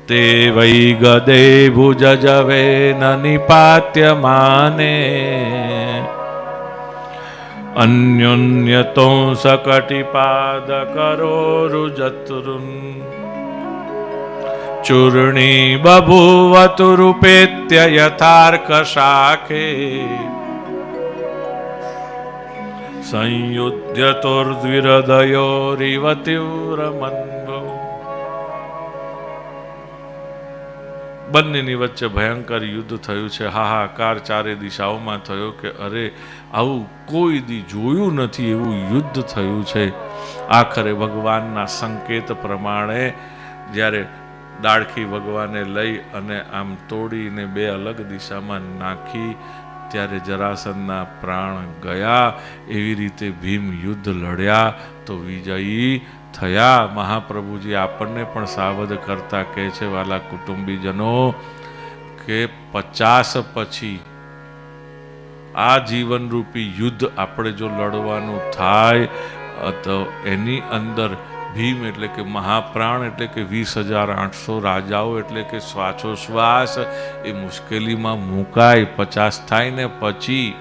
તે વૈ ગદે ભુજ જવે ન નિપાત્યમાને અન્યોન્યતો સકટિપાદ કરો રુજતરુન ચૂર્ણી બભૂવતુ રૂપેત્ય યથાર્ક શાખે સંયુધ્યતોર્દ્વિહૃદયોરિવ તીવ્રમન્વો. બંનેની વચ્ચે ભયંકર યુદ્ધ થયું છે. હાહાકાર ચારે દિશાઓમાં થયો કે અરે આવું કોઈ દી જોયું નથી એવું યુદ્ધ થયું છે. આખરે ભગવાનના સંકેત પ્રમાણે જ્યારે દાળખી ભગવાને લઈ અને આમ તોડીને બે અલગ દિશામાં નાખી ત્યારે જરાસંધના પ્રાણ ગયા. એવી રીતે ભીમ યુદ્ધ લડ્યા તો વિજયી થયા. મહાપ્રભુજી આપણને પણ સાવધ કરતા કહે છે, વાલા કુટુંબીજનો, કે 50 પછી આ જીવનરૂપી યુદ્ધ આપણે જો લડવાનું થાય તો એની અંદર ભીમ એટલે કે મહાપ્રાણ એટલે કે 20,800 રાજાઓ એટલે કે શ્વાસોશ્વાસ એ મુશ્કેલીમાં મુકાય. 50 થાય ને પછી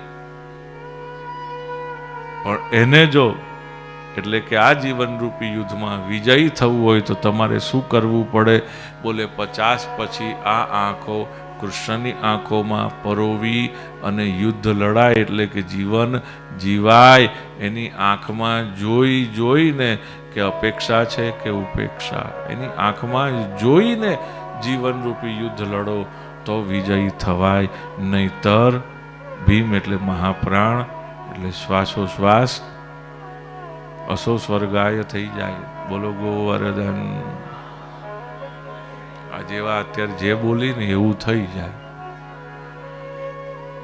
પણ એને જો એટલે કે આ જીવનરૂપી યુદ્ધમાં વિજયી થવું હોય તો તમારે શું કરવું પડે? બોલે 50 પછી આ આંખો કૃષ્ણની આંખોમાં પરોવી અને યુદ્ધ લડાય એટલે કે જીવન જીવાય. એની આંખમાં જોઈ જોઈને કે અપેક્ષા છે કે ઉપેક્ષા, એની આંખમાં જોઈને જીવનરૂપી યુદ્ધ લડો તો વિજયી થવાય. નહીતર ભીમ એટલે મહાપ્રાણ એટલે શ્વાસોશ્વાસ અસો સ્વર્ગાય થઈ જાય. બોલો ગોવર્ધન. આ જેવા અત્યારે જે બોલી ને એવું થઈ જાય.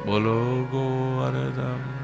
બોલો ગોવર્ધન.